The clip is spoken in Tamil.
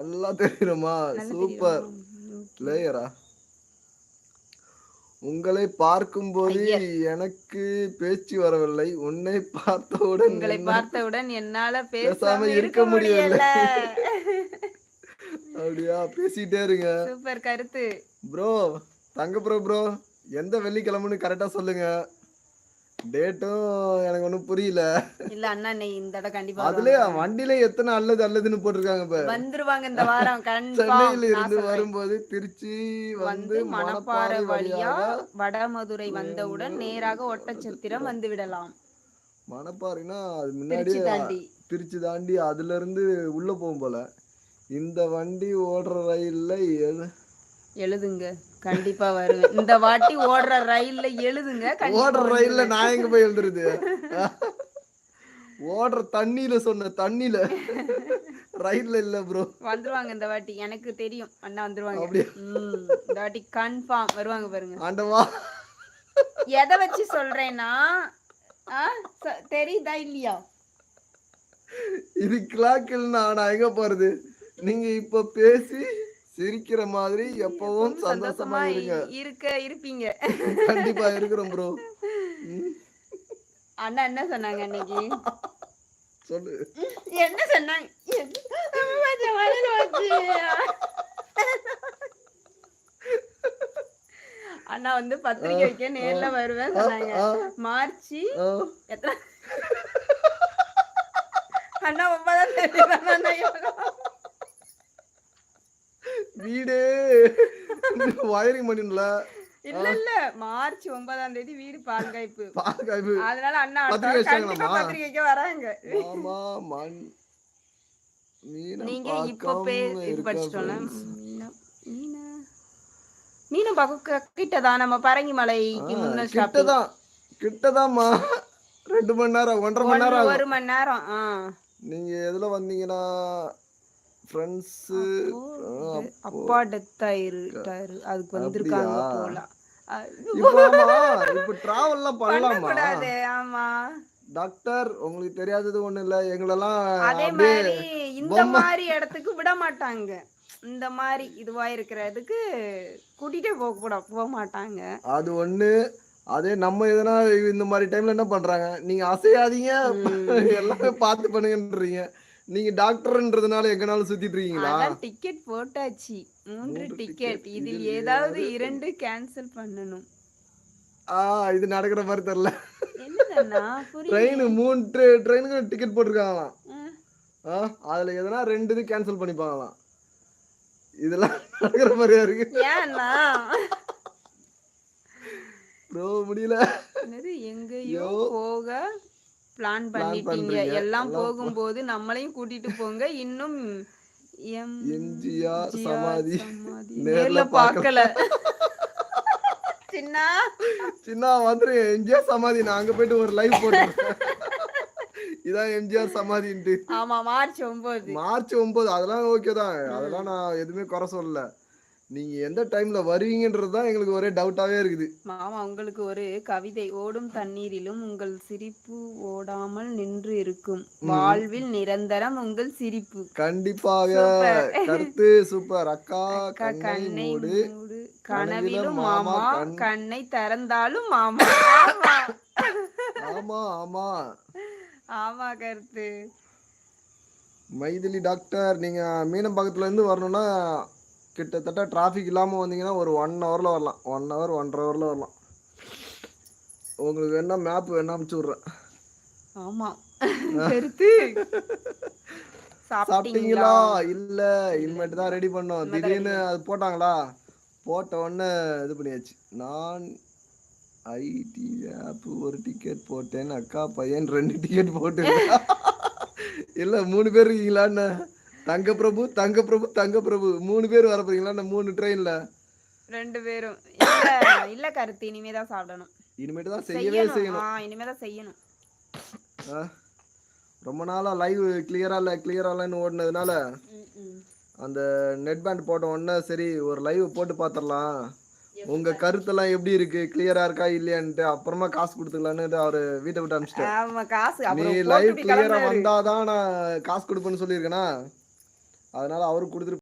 நல்லா தெரியுமா? நல்லா தெரியுமா? சூப்பர். ஓகே. லேயரா? உங்களை பார்க்கும்போது ஐயர். எனக்கு பேச்சு வரவில்லை. உன்னை பார்த்தவுடன் உங்களை என்னால் பார்த்தவுடன் என்னால பேசாம பேசாம இருக்க இருக்க முடியவில்லை. முடியல. அப்படியா? பேசிட்டே இருங்க. சூப்பர் கருத்து. ப்ரோ, ப்ரோ, எந்த வெள்ளிக்கிழமைன்னு கரெக்ட்டா சொல்லுங்க. டேட்டும் எனக்கு ஒண்ணும் புரியல. இல்ல அண்ணா இந்த தடவை கண்டிப்பா அதுலயே வருவாங்க. வண்டியில எத்தனை அல்லதுன்னு போட்டிருக்காங்க இப்ப. வந்துருவாங்க இந்த வாரம் கன்ஃபார்ம். சென்னையில நான் இருந்து சொல்றேன். வரும்போது திருச்சி வந்து வந்து மணப்பாறை மணப்பாறை வழியா வழியாக வடமதுரை வந்தவுடன் நேராக ஒட்டச்சத்திரம் வந்து விடலாம். மணப்பாறைனா அது திருச்சி முன்னாடியே தாண்டி. திருச்சி தாண்டி அதுல இருந்து உள்ள போகும் போல. இந்த வண்டி ஓடுற ரயில்ல எழுதுங்க. கண்டிப்பா வருவேன். இந்த வாட்டி ஓடுற ரயில்ல எழுதுங்க. கண்டிப்பா ஓடுற ரயில்ல வந்துருவேன். நான் எங்க போய் எழுதுறது? ஓடுற தண்ணியில சொன்ன தண்ணியில ரயில்ல இல்ல ப்ரோ. வந்துருவாங்க இந்த வாட்டி. எனக்கு தெரியும் அண்ணா வந்துருவாங்க. அப்படியே இந்த வாட்டி கன்ஃபார்ம் வருவாங்க பாருங்க. ஆண்டவா. எதை வச்சு சொல்றேன்னா தெரியுதா இல்லையா? இது கிளாக்கில்னா நான் எங்க போறது? நீங்க இப்ப பேசி சிரிக்கிற மாதிரி எப்பவும் சந்தோஷமா இருப்பீங்க. கண்டிப்பா இருக்கிறோம் ப்ரோ. அண்ணா என்ன சொன்னாங்க அன்னைக்கு? சொல்லு. என்ன சொன்னாங்க? அண்ணா வந்து பத்திரிக்கை வைக்க நேர்ல வருவேன் சொன்னாங்க. மார்ச் எத்தனை? அண்ணா 9ஆம் தேதி வீடு வயரிங் பண்ணிடல. இல்ல மார்ச் 9ஆம் தேதி வீடு பால்காய்ப்பு. பால்காய்ப்பு. அதனால அண்ணா கண்டிப்பா பத்திரிக்கைக்கு வராங்க. ஆமா மண் நீங்க இப்ப இது படிச்சிட்டோம்ல. மீனம் பக்கம் கிட்டதான் நம்ம பரங்கி மலைக்கு முன்ன ஸ்டாப்பிங். கிட்டதாம்மா. 2 மணி நேரம் 1.5 மணி நேரம் ஆகும். 1 மணி நேரம். நீங்க எதுல வந்தீங்கன்னா ஃப்ரெண்ட்ஸ் அப்பா டெத் ஆயிரு அதுக்கு வந்திருக்காங்க போல. இப்ப டிராவல்லாம் பண்ணலாமா? ஆமா டாக்டர் உங்களுக்கு தெரியாதது ஒண்ணு இல்ல. எங்களெல்லாம் அதே மாதிரி இந்த மாதிரி இடத்துக்கு விட மாட்டாங்க. இந்த மாதிரி இதுவா இருக்கிறதுக்கு கூட்டிட்டே போக மாட்டாங்க. அது ஒண்ணு. அதே நம்ம எதனா இந்த மாதிரி டைம்ல என்ன பண்றாங்க? நீங்க அசையாதீங்க எல்லாமே பார்த்து பண்ணுங்கன்றீங்க. நீங்க டாக்டர்ன்றதுனால எங்கனாலும் சுத்திட்டு இருக்கீங்களா? டிக்கெட் போட்டாச்சு. 3 டிக்கெட். இதில் ஏதாவது 2 கேன்சல் பண்ணணும். இது நடக்கிற மாதிரி தெரியல. என்னன்னா ட்ரெயின் 3 ட்ரெயினுக்கு டிக்கெட் போட்டிருக்காங்களாம். அதுல எதனா 2 இது கேன்சல் பண்ணிப்பாங்களாம். இதெல்லாம் நடக்கிற மாதிரியா இருக்கு. ஏன்னா ப்ரோ முடியல. எங்கேயோ போக பிளான் பண்ணிட்டீங்க. எல்லாம் போகும்போது நம்மளையும் கூட்டிட்டு போங்க. இன்னும் எம்ஜிஆர் சமாதி நேர்ல பார்க்கல. சின்ன வந்துரு எம்ஜிஆர் சமாதி. நான் அங்க போயிட்டு ஒரு லைவ் போட்டேன். இதான் எம்ஜிஆர் சமாதின்ட்டு. ஆமா மார்ச் 9. அதெல்லாம் ஓகே தான். அதெல்லாம் நான் எதுவுமே குறை சொல்லல. நீங்க எந்த டைம்ல வருவீங்கன்றது தான் எங்களுக்கு ஒரே டவுட்டாவே இருக்குது. மாமா உங்களுக்கு ஒரு கவிதை. ஓடும் தண்ணீரிலும் உங்கள் சிரிப்பு ஓடாமல் நின்று இருக்கும். வாழ்வில் நிரந்தரம் உங்கள் சிரிப்பு. கண்டிப்பாக. கருத்து சூப்பர். அக்கா கண்ணை மூடு கனவிலும் மாமா கண்ணை திறந்தாலும் மாமா. ஆமா ஆமா ஆமா கருத்து. மைதிலி டாக்டர் நீங்க மீனம்பாக்கத்துல இருந்து வரணும்னா கிட்டத்தட்ட டிராஃபிக் இல்லாம வந்தீங்கன்னா ஒரு 1 ஹவர்ல வரலாம். 1 ஹவர் 1.5 ஹவர்ல வரலாம். உங்களுக்கு வேணா மேப் வேணா அனுப்பிச்சு விடுறேன். ஆமா கருத்து. சாப்பிட்டீங்களா? இல்ல இனிமேட்டு தான் ரெடி பண்ணோம். திடீர்னு அது போட்டாங்களா? போட்ட உடனே இது பண்ணியாச்சு. நான் ஐடி ஆப் ஒரு டிக்கெட் போட்டேன். அக்கா பையன் 2 டிக்கெட் போட்டு இல்ல 3 பேர் இருக்கீங்களான்னு. தங்க பிரபு 3 பேர் வர போறீங்களா? 3 ட்ரெயின்ல 2 பேரும் இல்ல கருத்து. இனிமேதான் சாப்பிடணும். இனிமேட்டு தான் செய்யணும். இனிமேதான் செய்யணும். ரொம்ப நாளா லைவ் கிளியரா இல்லன்னு ஓடுனதுனால அந்த நெட் பேண்ட் போட்ட உடனே சரி ஒரு லைவ் போட்டு பாத்திரலாம். உங்க கருத்தெல்லாம் எப்படி இருக்கு, கிளியரா இருக்கா இல்லையான்ட்டு அப்புறமா காசு கொடுத்துக்கலான்னு அவரு வீட்டை விட்டு அனுப்பிச்சிட்டேன். நீ லைவ் கிளியரா வந்தாதான் நான் காசு கொடுப்பேன்னு சொல்லியிருக்கேனா. அதனால அவருக்கு கொடுத்துட்டு